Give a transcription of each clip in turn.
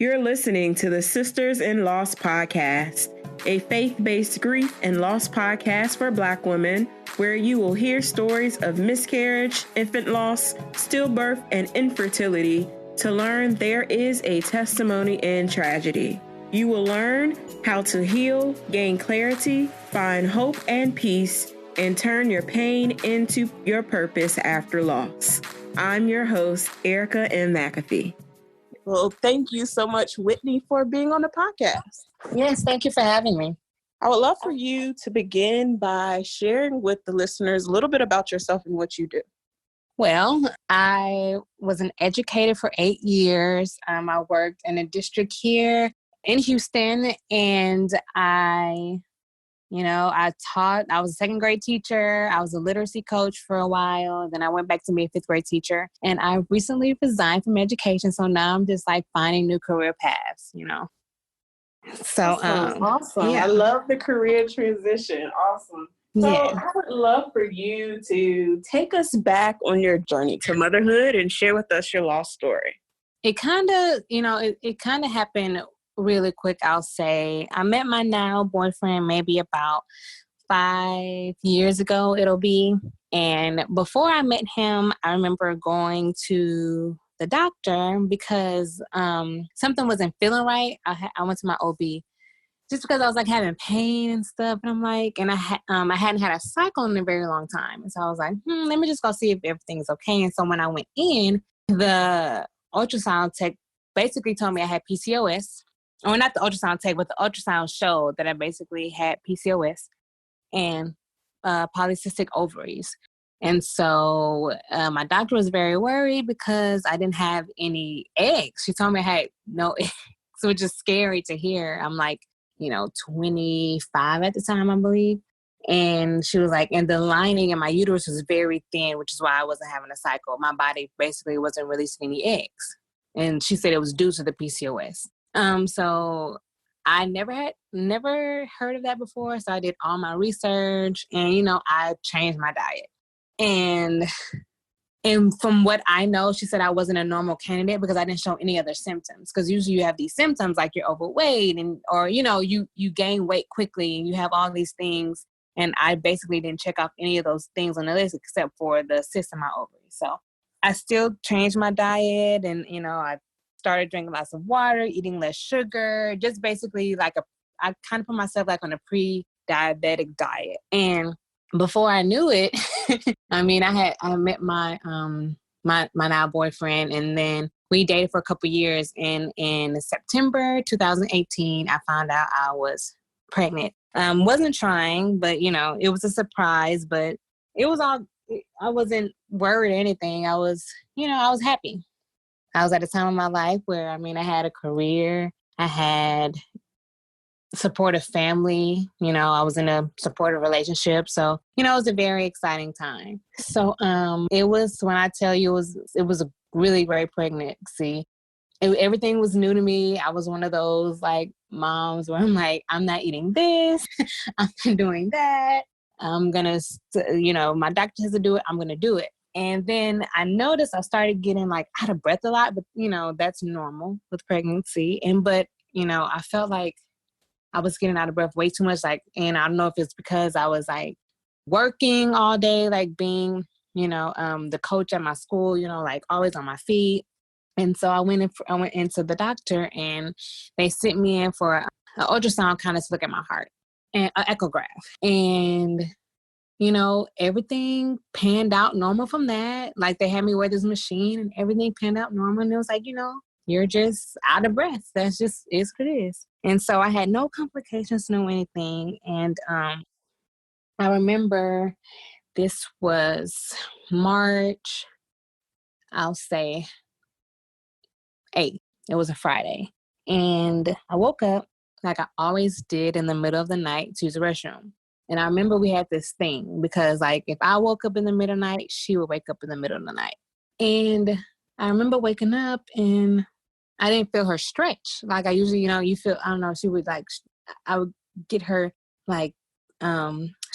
You're listening to the Sisters in Loss podcast, a faith-based grief and loss podcast for Black women, where you will hear stories of miscarriage, infant loss, stillbirth, and infertility to learn there is a testimony in tragedy. You will learn how to heal, gain clarity, find hope and peace, and turn your pain into your purpose after loss. I'm your host, Erica M. McAfee. Well, thank you so much, Whitney, for being on the podcast. Yes, thank you for having me. I would love for you to begin by sharing with the listeners a little bit about yourself and what you do. Well, I was an educator for 8 years. I worked in a district here in Houston, and I taught. I was a second grade teacher. I was a literacy coach for a while. Then I went back to be a fifth grade teacher. And I recently resigned from education. So now I'm just like finding new career paths, So, awesome. Yeah. I love the career transition. Awesome. So I would love for you to take us back on your journey to motherhood and share with us your lost story. It kind of, it kind of happened really quick, I'll say. I met my now boyfriend maybe about 5 years ago, it'll be. And before I met him, I remember going to the doctor because something wasn't feeling right. I went to my OB just because I was like having pain and stuff. And I'm like, and I hadn't had a cycle in a very long time. And so I was like, let me just go see if everything's okay. And so when I went in, the ultrasound tech basically told me I had PCOS. Or not the ultrasound tech, but the ultrasound showed that I basically had PCOS and polycystic ovaries. And so my doctor was very worried because I didn't have any eggs. She told me I had no eggs, which is scary to hear. I'm like, 25 at the time, I believe. And she was like, and the lining in my uterus was very thin, which is why I wasn't having a cycle. My body basically wasn't releasing any eggs. And she said it was due to the PCOS. So I never heard of that before. So I did all my research and, I changed my diet. And from what I know, she said I wasn't a normal candidate because I didn't show any other symptoms. Because usually you have these symptoms like you're overweight or you gain weight quickly and you have all these things. And I basically didn't check off any of those things on the list except for the cyst in my ovaries. So I still changed my diet and, I started drinking lots of water, eating less sugar, just basically I kind of put myself like on a pre-diabetic diet. And before I knew it, I met my now boyfriend, and then we dated for a couple years. And in September 2018, I found out I was pregnant. Wasn't trying, but it was a surprise. But it was all. I wasn't worried or anything. I was happy. I was at a time in my life where, I had a career, I had supportive family, I was in a supportive relationship. So, it was a very exciting time. So, it was, when I tell you, it was a really great pregnancy. Everything was new to me. I was one of those moms where I'm like, I'm not eating this, I'm not doing that. I'm going to, my doctor has to do it, I'm going to do it. And then I noticed I started getting out of breath a lot, but that's normal with pregnancy. But I felt like I was getting out of breath way too much. And I don't know if it's because I was working all day, being, the coach at my school, always on my feet. And so I went into the doctor and they sent me in for an ultrasound kind of to look at my heart and an echograph. And everything panned out normal from that. They had me wear this machine and everything panned out normal. And it was you're just out of breath. That's just is what it is. And so I had no complications, no anything. And I remember this was March, I'll say 8th. It was a Friday. And I woke up like I always did in the middle of the night to use the restroom. And I remember we had this thing because if I woke up in the middle of the night, she would wake up in the middle of the night. And I remember waking up and I didn't feel her stretch. I usually, you feel, I don't know, she would I would get her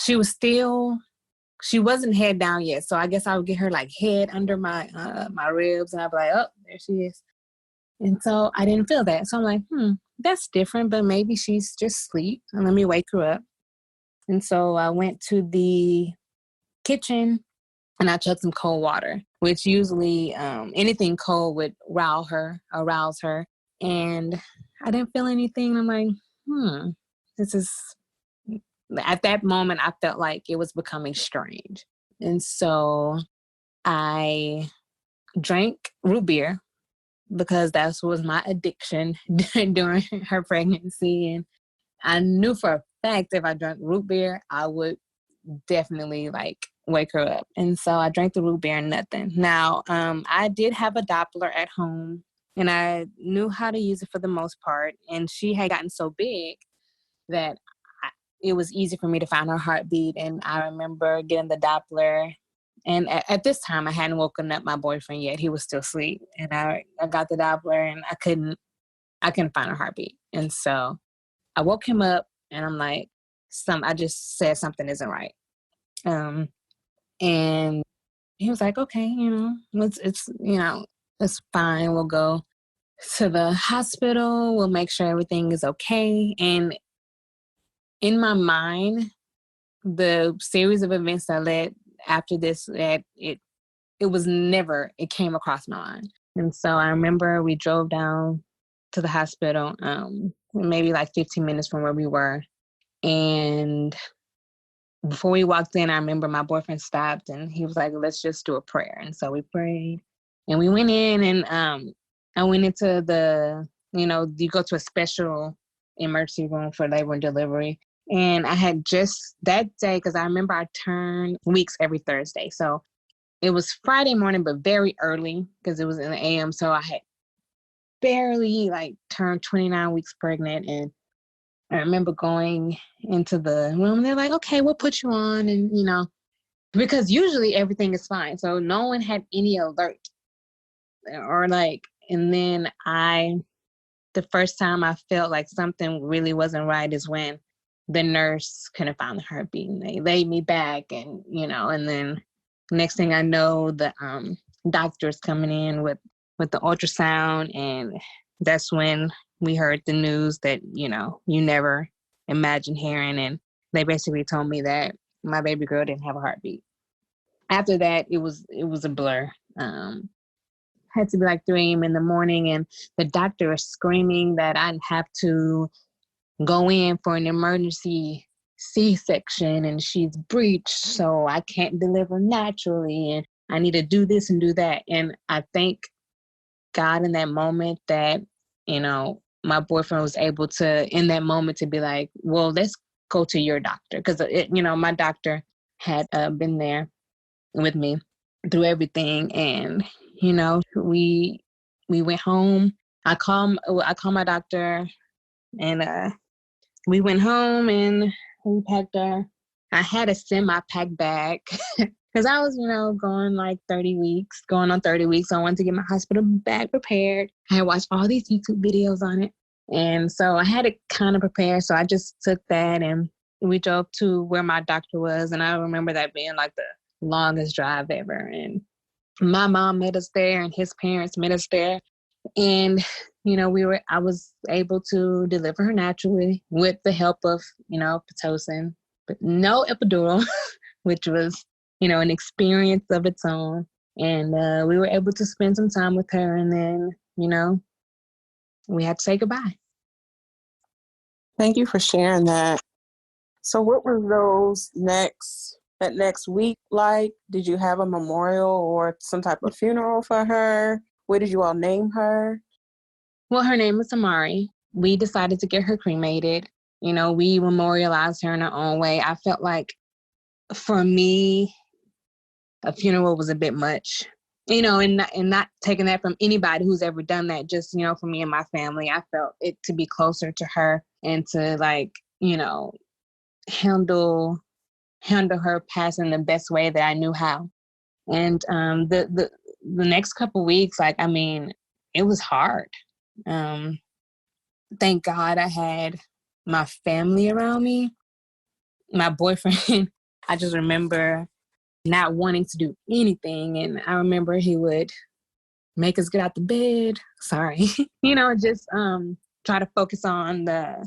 she wasn't head down yet. So I guess I would get her head under my my ribs and I'd be like, oh, there she is. And so I didn't feel that. So I'm like, that's different, but maybe she's just asleep. And let me wake her up. And so I went to the kitchen and I chugged some cold water, which usually anything cold would arouse her. And I didn't feel anything. I'm like, this is, at that moment, I felt like it was becoming strange. And so I drank root beer because that was my addiction during her pregnancy. And I knew for a fact if I drank root beer, I would definitely wake her up. And so I drank the root beer and nothing. Now, I did have a Doppler at home and I knew how to use it for the most part. And she had gotten so big that it was easy for me to find her heartbeat. And I remember getting the Doppler. And at this time, I hadn't woken up my boyfriend yet. He was still asleep. And I got the Doppler and I couldn't find her heartbeat. And so I woke him up and I'm like, I just said something isn't right. And he was like, okay, it's fine. We'll go to the hospital. We'll make sure everything is okay. And in my mind, the series of events that led after this, that it came across my mind. And so I remember we drove down to the hospital, maybe 15 minutes from where we were. And before we walked in, I remember my boyfriend stopped and he was like, let's just do a prayer. And so we prayed and we went in and I went into you go to a special emergency room for labor and delivery. And I had just that day, because I remember I turned weeks every Thursday. So it was Friday morning, but very early because it was in the AM. So I had barely turned 29 weeks pregnant. And I remember going into the room and they're like, okay, we'll put you on. And, because usually everything is fine. So no one had any alert and then the first time I felt like something really wasn't right is when the nurse couldn't find the heartbeat and they laid me back and, and then next thing I know, the doctor's coming in with the ultrasound. And that's when we heard the news that, you never imagined hearing. And they basically told me that my baby girl didn't have a heartbeat. After that, it was a blur. Had to be 3 a.m. in the morning and the doctor is screaming that I'd have to go in for an emergency C-section and she's breached, so I can't deliver naturally and I need to do this and do that. And I thank God in that moment that, my boyfriend was able to, in that moment, to be like, well, let's go to your doctor. Because, my doctor had been there with me through everything. And, we went home. I called my doctor and we went home and we packed I had a semi-packed bag because I was, going on 30 weeks. So I wanted to get my hospital bag prepared. I had watched all these YouTube videos on it. And so I had it kind of prepared. So I just took that and we drove to where my doctor was. And I remember that being the longest drive ever. And my mom met us there and his parents met us there. And, I was able to deliver her naturally with the help of, Pitocin, but no epidural, which was, an experience of its own. And we were able to spend some time with her. And then, we had to say goodbye. Thank you for sharing that. So what were that next week like? Did you have a memorial or some type of funeral for her? What did you all name her? Well, her name is Amari. We decided to get her cremated. We memorialized her in our own way. I felt like for me, a funeral was a bit much, and not taking that from anybody who's ever done that. Just, for me and my family, I felt it to be closer to her and to handle her passing the best way that I knew how. And the next couple weeks, it was hard. Thank God I had my family around me. My boyfriend, I just remember not wanting to do anything. And I remember he would make us get out the bed. Sorry. Just try to focus on the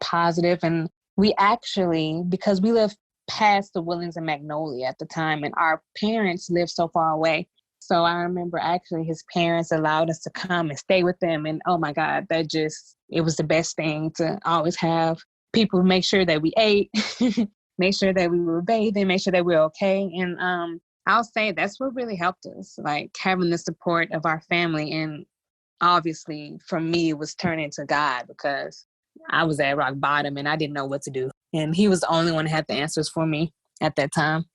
positive. And we actually, because we lived past the Woodlands and Magnolia at the time, and our parents lived so far away. So I remember actually his parents allowed us to come and stay with them. And oh my God, it was the best thing to always have people make sure that we ate, make sure that we were bathing, make sure that we were okay. And I'll say that's what really helped us, like having the support of our family. And obviously for me, it was turning to God, because I was at rock bottom and I didn't know what to do. And he was the only one who had the answers for me at that time.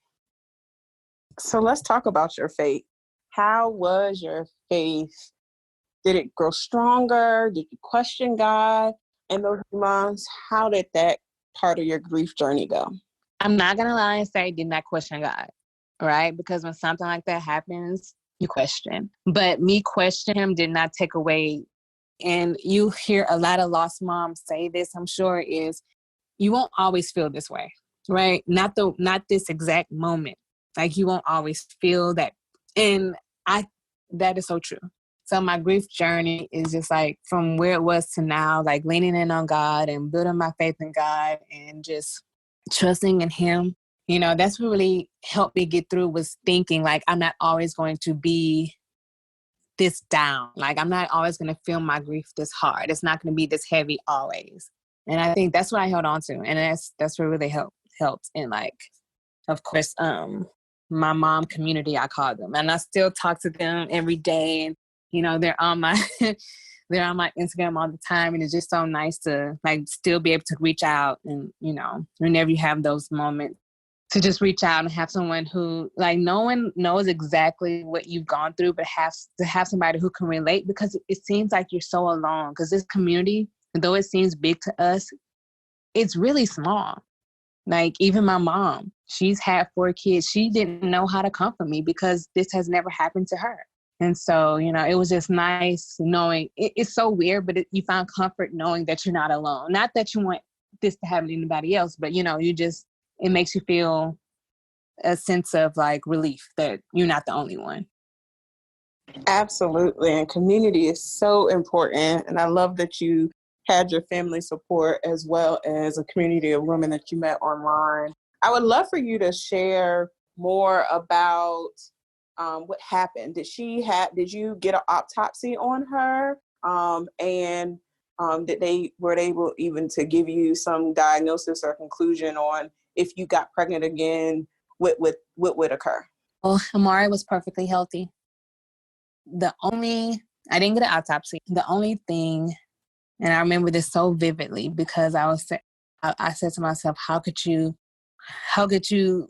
So let's talk about your faith. How was your faith? Did it grow stronger? Did you question God in those months? How did that part of your grief journey go? I'm not going to lie and say I did not question God, right? Because when something like that happens, you question. But me questioning him did not take away. And you hear a lot of lost moms say this, I'm sure, is you won't always feel this way, right? Not this exact moment. Like you won't always feel that. And that is so true. So my grief journey is just like from where it was to now, like leaning in on God and building my faith in God and just trusting in him. That's what really helped me get through, was thinking like, I'm not always going to be this down. Like I'm not always going to feel my grief this hard. It's not going to be this heavy always. And I think that's what I held on to. And that's what really helped. And like, of course, my mom community, I call them, and I still talk to them every day. And, they're on my Instagram all the time. And it's just so nice to like still be able to reach out and, whenever you have those moments, to just reach out and have someone who, like, no one knows exactly what you've gone through, but to have somebody who can relate, because it seems like you're so alone. Because this community, though it seems big to us, it's really small. Like even my mom, she's had 4 kids. She didn't know how to comfort me because this has never happened to her. And so, it was just nice knowing, it's so weird, but you find comfort knowing that you're not alone. Not that you want this to happen to anybody else, but it makes you feel a sense of like relief that you're not the only one. Absolutely. And community is so important. And I love that you had your family support as well as a community of women that you met online. I would love for you to share more about what happened. Did you get an autopsy on her? And were they able even to give you some diagnosis or conclusion on if you got pregnant again, what would occur? Well, Amari was perfectly healthy. I didn't get an autopsy. The only thing, and I remember this so vividly because I said to myself, how could you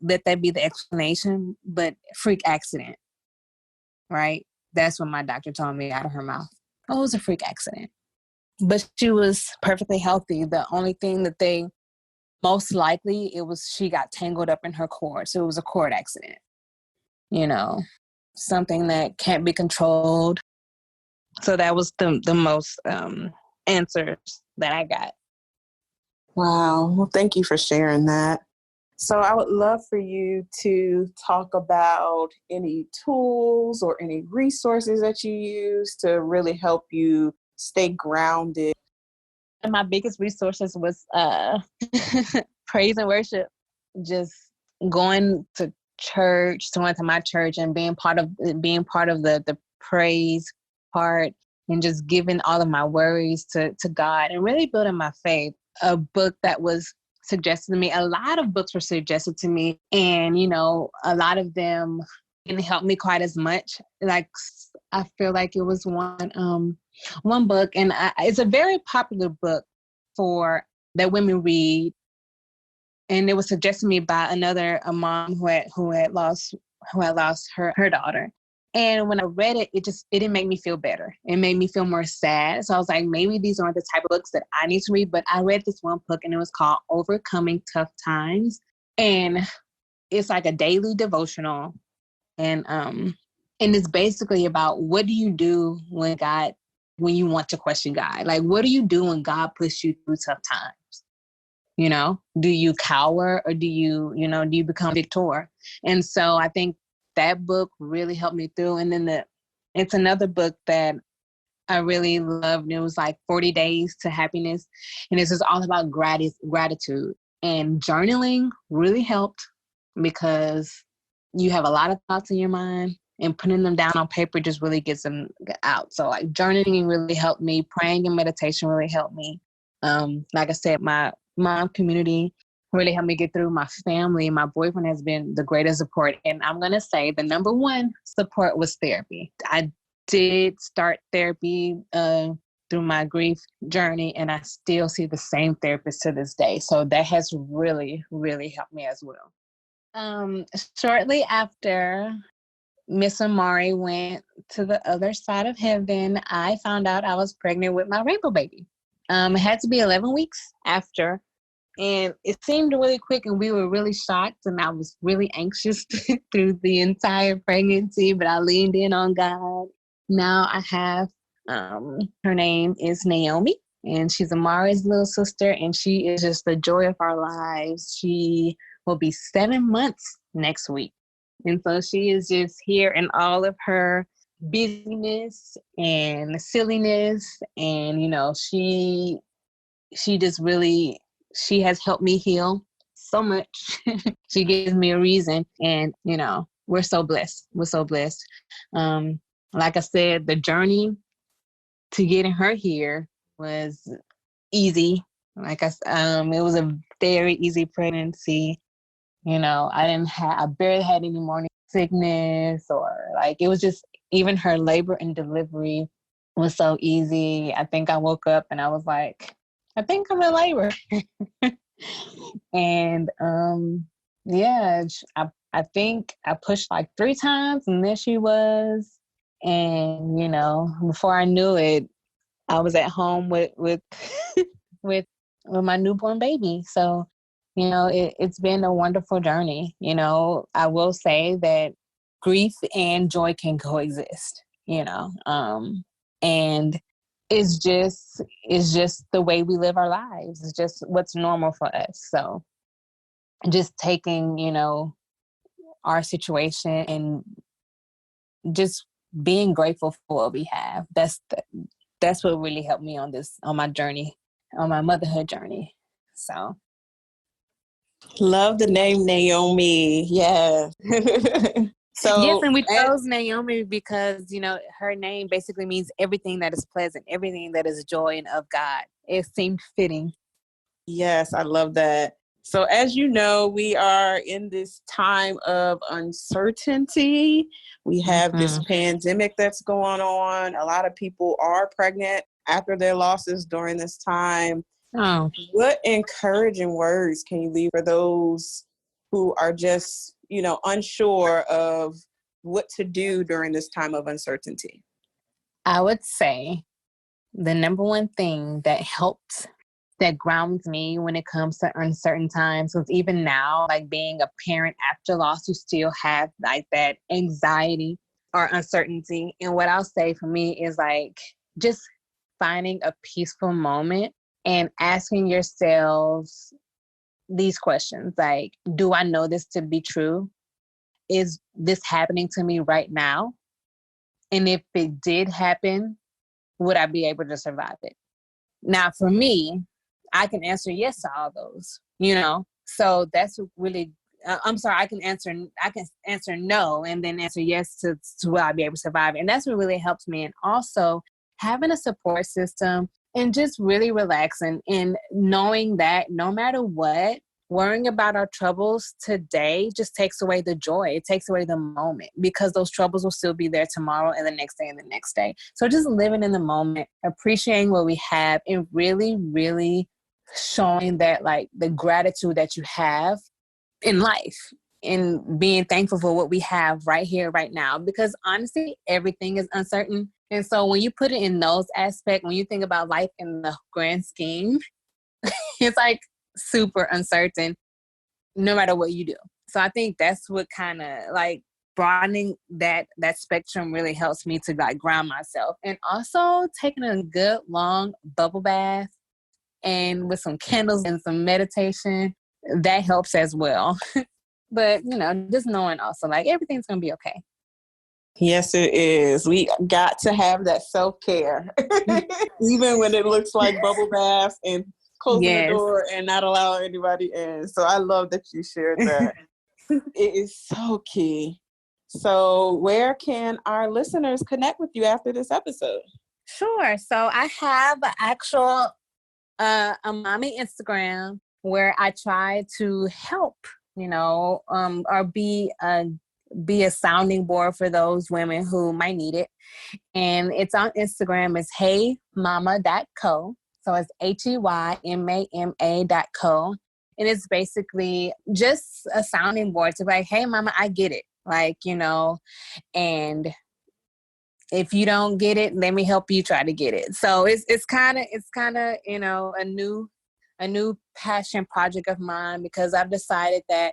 let that be the explanation? But freak accident, right? That's what my doctor told me out of her mouth. Oh, it was a freak accident. But she was perfectly healthy. The only thing that most likely she got tangled up in her cord. So it was a cord accident, something that can't be controlled. So that was the most answers that I got. Wow. Well, thank you for sharing that. So I would love for you to talk about any tools or any resources that you use to really help you stay grounded. And my biggest resources was praise and worship. Just going to church, going to my church and being part of the praise part, and just giving all of my worries to God and really building my faith. A book that was suggested to me, a lot of books were suggested to me, and a lot of them didn't help me quite as much. Like I feel like it was one book, and it's a very popular book that women read, and it was suggested to me by a mom who had lost her daughter. And when I read it, it didn't make me feel better. It made me feel more sad. So I was like, maybe these aren't the type of books that I need to read. But I read this one book, and it was called Overcoming Tough Times. And it's like a daily devotional. And it's basically about, what do you do when you want to question God? Like, what do you do when God puts you through tough times? Do you cower, or do you become victor? And so I think that book really helped me through. And then It's another book that I really loved. It was like 40 Days to Happiness. And it's just all about gratitude. And journaling really helped because you have a lot of thoughts in your mind, and putting them down on paper just really gets them out. So like journaling really helped me. Praying and meditation really helped me. Like I said, my mom community really helped me get through. My family, my boyfriend has been the greatest support. And I'm going to say the number one support was therapy. I did start therapy through my grief journey, and I still see the same therapist to this day. So that has really, really helped me as well. Shortly after Miss Amari went to the other side of heaven, I found out I was pregnant with my rainbow baby. It had to be 11 weeks after, and it seemed really quick, and we were really shocked, and I was really anxious through the entire pregnancy, but I leaned in on God. Now I have, her name is Naomi, and she's Amari's little sister, and she is just the joy of our lives. She will be 7 months next week. And so she is just here in all of her busyness and silliness. And, you know, she just really, she has helped me heal so much. She gives me a reason. And, you know, we're so blessed. We're so blessed. Like I said, the journey to getting her here was easy. It was a very easy pregnancy. You know, I barely had any morning sickness, or like, it was just, even her labor and delivery was so easy. I think I woke up and I was like, I think I'm in labor. And yeah, I think I pushed like 3 times, and there she was. And, you know, before I knew it, I was at home with with my newborn baby. So, you know, it's been a wonderful journey. You know, I will say that grief and joy can coexist, you know, and it's just the way we live our lives. It's just what's normal for us. So just taking, you know, our situation and just being grateful for what we have. That's what really helped me on my journey, on my motherhood journey. So. Love the name Naomi. Yeah. So yes, and we chose Naomi because, you know, her name basically means everything that is pleasant, everything that is joy and of God. It seemed fitting. Yes, I love that. So as you know, we are in this time of uncertainty. We have this pandemic that's going on. A lot of people are pregnant after their losses during this time. Oh. What encouraging words can you leave for those who are just, you know, unsure of what to do during this time of uncertainty? I would say the number one thing that helps, that grounds me when it comes to uncertain times, because even now, like being a parent after loss, you still have like that anxiety or uncertainty. And what I'll say for me is like just finding a peaceful moment and asking yourselves these questions, like, do I know this to be true? Is this happening to me right now? And if it did happen, would I be able to survive it? Now, for me, I can answer yes to all those, you know? So that's really, I can answer no and then answer yes to will I be able to survive it? And that's what really helps me. And also having a support system and just really relaxing and knowing that no matter what, worrying about our troubles today just takes away the joy. It takes away the moment, because those troubles will still be there tomorrow and the next day and the next day. So just living in the moment, appreciating what we have, and really, really showing that, like, the gratitude that you have in life and being thankful for what we have right here, right now. Because honestly, everything is uncertain. And so when you put it in those aspects, when you think about life in the grand scheme, it's like super uncertain no matter what you do. So I think that's what kind of like broadening that spectrum really helps me to like ground myself. And also taking a good long bubble bath and with some candles and some meditation, that helps as well. But, you know, just knowing also like everything's going to be okay. Yes, it is. We got to have that self-care, even when it looks like bubble baths and closing the door and not allowing anybody in. So I love that you shared that. It is so key. So where can our listeners connect with you after this episode? Sure. So I have an actual a mommy Instagram where I try to help, or be a sounding board for those women who might need it. And it's on Instagram. It's heymama.co. So it's heymama.co. And it's basically just a sounding board to be like, hey, mama, I get it. And if you don't get it, let me help you try to get it. So it's kind of, a new passion project of mine, because I've decided that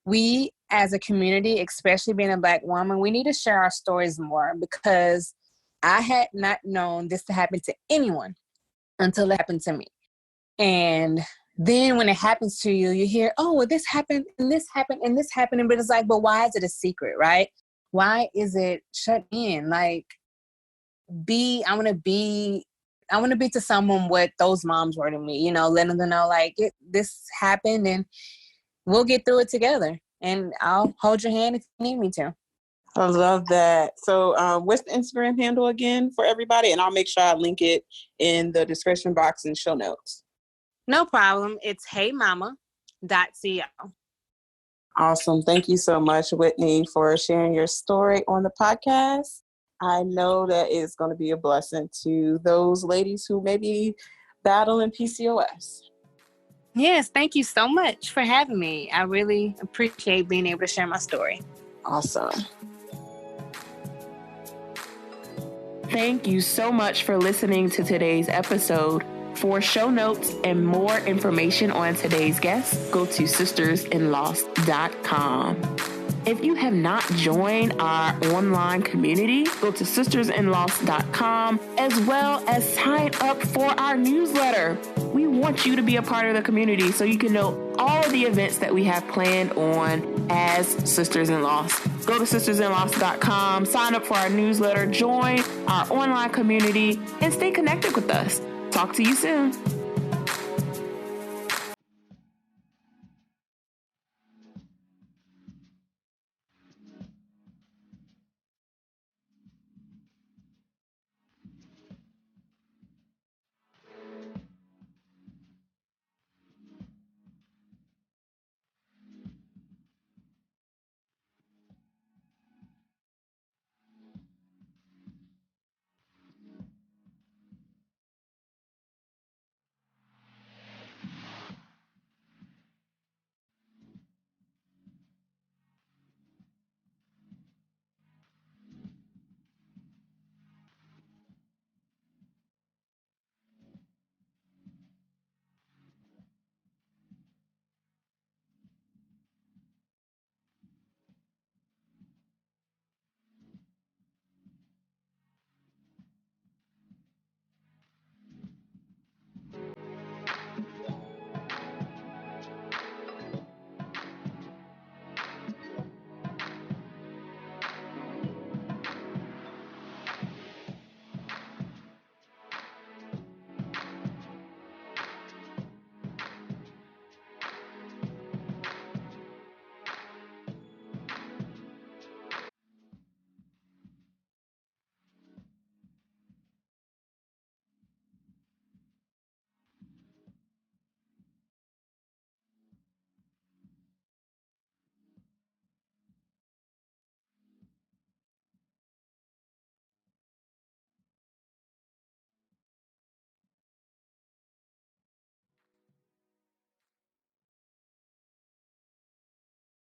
we as a community, especially being a Black woman, we need to share our stories more, because I had not known this to happen to anyone until it happened to me. And then when it happens to you, you hear, oh, well, this happened and this happened and this happened. But it's like, but why is it a secret, right? Why is it shut in? Like, I want to be to someone what those moms were to me, letting them know, like, this happened and we'll get through it together. And I'll hold your hand if you need me to. I love that. So what's the Instagram handle again for everybody? And I'll make sure I link it in the description box and show notes. No problem. It's heymama.co. Awesome. Thank you so much, Whitney, for sharing your story on the podcast. I know that it's going to be a blessing to those ladies who may be battling PCOS. Yes, thank you so much for having me. I really appreciate being able to share my story. Awesome. Thank you so much for listening to today's episode. For show notes and more information on today's guest, go to sistersinloss.com. If you have not joined our online community, go to sistersinloss.com, as well as sign up for our newsletter. We want you to be a part of the community so you can know all of the events that we have planned on as Sisters in Loss. Go to sistersinloss.com, sign up for our newsletter, join our online community, and stay connected with us. Talk to you soon.